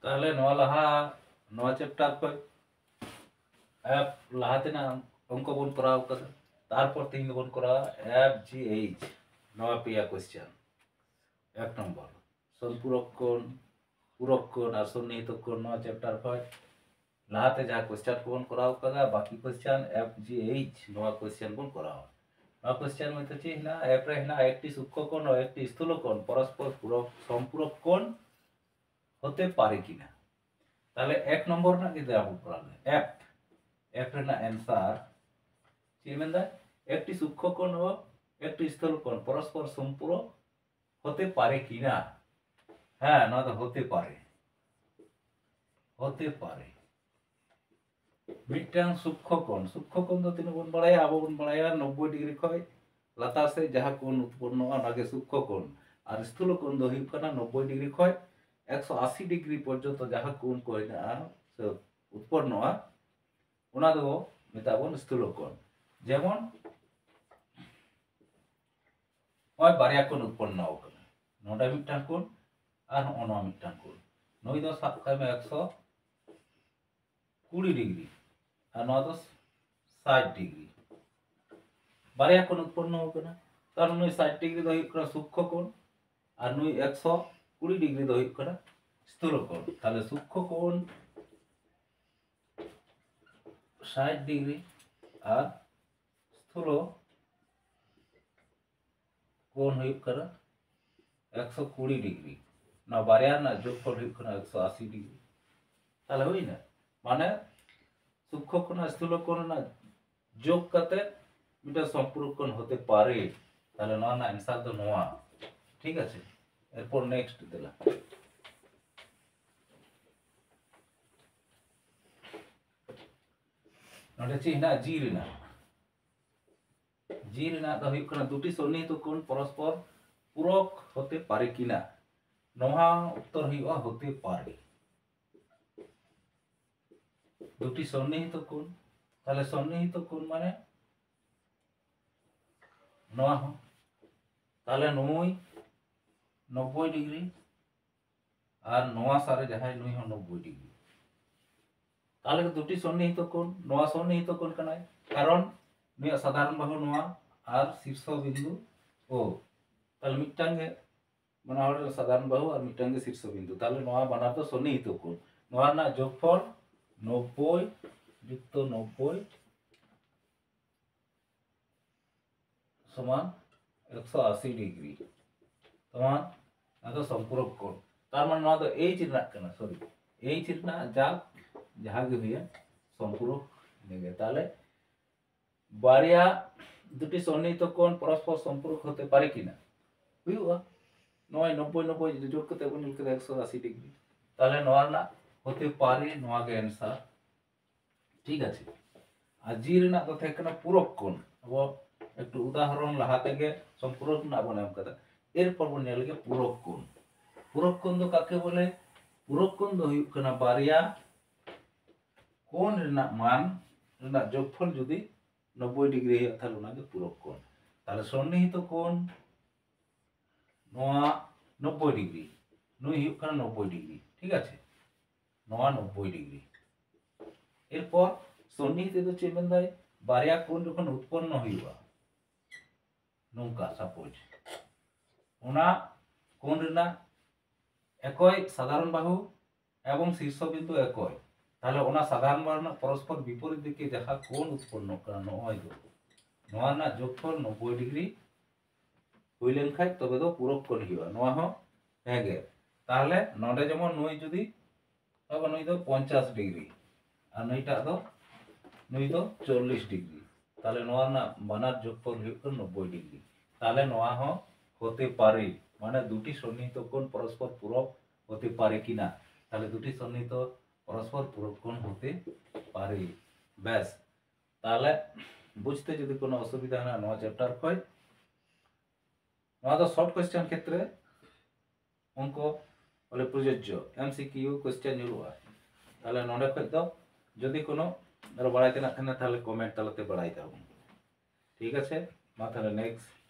তাহলে নয়া লাহা নয়া চ্যাপ্টার কই এফ লাহাতে না অঙ্ক বন করাও কাদা তারপর তিন বন করা এফ জি এইচ নয়া পেয়া কোশ্চেন এক নম্বর সম্পূরক কোণ पूरक कोण और सन्निहित कोण नवा चैप्टर कय लाहाते जहाँ क्वेश्चन को बन कराव कदा बाकी क्वेश्चन एफ जी एच नवा क्वेश्चन बन कराव नवा क्वेश्चन में तो चे हिना एफ रे हिना एकटी सूक्ष्म कोण और एकटी स्थूल कोण परस्पर पूरक सम्पूरक कोण होते पारे किना ताहले एक नम्बर ना कि देबो कराले एफ एफ रे ना आंसर चे मेनदा एकटी सूक्ष्म कोण और एकटी स्थूल कोण परस्पर सम्पूरक होते पारे किना हाँ ना तो होते पारे मिट्टांग सूक्ष्म कोण तो तीन बन बड़ाया अब बन बड़ाया 90 डिग्री खय लातार से जहाँ कोण उत्पन्न नागे सूक्ष्म कोण और स्थूल कोण दो हुई कना 90 डिग्री खय 180 डिग्री पर्यंत जहाँ कोण को से उत्पन्न ओना दो मेताबन स्थूल कोण जेमन ओय बारिया कोण उत्पन्न होकना नोडा मिट्टांग कोण और ओना मिट्टांग कोण नई दो साब काय में 120 डिग्री और नौ दो 60 डिग्री बारिया कोण उत्पन्न होकना तार नई 60 डिग्री दो हुई सूक्ष्म कोण और नई 120 डिग्री दो हुई स्थूल कोण ताहले सूक्ष्म कोण 60 डिग्री और स्थूल कोण हुई 120 डिग्री ना बारिया ना जोगफल हुई 180 डिग्री ताहले हुई ना माने सूक्ष्म कोण स्थूल कोण ना जोग करते मिटा सम्पूरक कोण होते पारे ताहले ना ना आंसर तो नोआ ठीक আছে এরপর নেক্সট দিলা नोडे ची ना जी रेना दो हुई कना दुटी सन्निहित कोण परस्पर पूरक होते पारे किना नोहा उत्तर हुई होते पारे दुटी सन्निहित कोण ताहले सन्निहित कोण माने नोआ हो ताहले नई 90 डिग्री और नोआ सारे जहां नई हो 90 डिग्री ताहले दुटी सन्निहित कोण नोआ सन्निहित कोण कनाय कारण नया साधारण बाहु नोआ और शीर्ष बिंदु ओ ताहले मिट्टांगे माने हर साधारण बाहु और मिट्टांगे शीर्ष बिंदु ताहले नोआ बानार तो सन्निहित कोण नोआ ना जोगफल 90 युक्त 90 समान 180 डिग्री समान ना तो सम्पूरक कोण तार माने नोआ तो एच रना कना सॉरी एच रना जा जहाँ गे हुई सम्पूरक नेगे ताहले बारिया दुटी सन्निहित कोण परस्पर सम्पूरक होते पारे किना हुआ नय 90 90 जोड़ करते बन 180 डिग्री ताहले नोआ ना होते पारे नोआ के आंसर ठीक আছে আর জি রেনা তো থাকে না পূরক কোণ अब একটু উদাহরণ লাহাতে গে সম্পূরক না বনে এম কথা এরপর বন নেল গে পূরক কোণ দো কাকে বলে পূরক কোণ দো হুই কনা বারিয়া কোণ রেনা মান রেনা যোগফল যদি 90 डिग्री है ताहले ओना गे पूरक कोण ताहले सन्निहित कोण नोआ 90 डिग्री नई हुई कना 90 डिग्री ठीक আছে नोआ 90 डिग्री एरपर सन्निहित तो चे मेनदाय बारिया कोण जखन उत्पन्न हुईबा नौका सपोज ओना कोण रेना एकय साधारण बाहु एवं शीर्ष बिंदु एकय ताहले ओना साधारण बाहु परस्पर विपरीत दिके जहाँ कोण उत्पन्न करना नय दो नोआ ना जोगफल 90 डिग्री हुई लेन खाय तबे दो पूरक कोण हुईबा नोआ हो हेगे ताहले नोडे जेमन नई जदि तबे नई दो 50 डिग्री और नईटा दो नई दो 40 डिग्री ताहले नोआ ना बानार जोगफल हुई 90 डिग्री ताहले नोआ हो होते पारे माने दुटी सन्निहित कोण परस्पर पूरक होते पारे किना ताहले दुटी सन्निहित परस्पर पूरक कोण होते पारे बेस ताहले बुझते यदि कोनो असुविधा ना नोआ चैप्टर कय नोआ तो शॉर्ट क्वेश्चन क्षेत्रे अंक बोले प्रयोज्य एमसीक्यू क्वेश्चन जुरुआ ताहले नोडे खय दो यदि कोनो आरो बाड़ाई तेना थाने ताहले कमेंट तालाते बाड़ाई दाओ ठीक आछे मा ताहले नेक्स्ट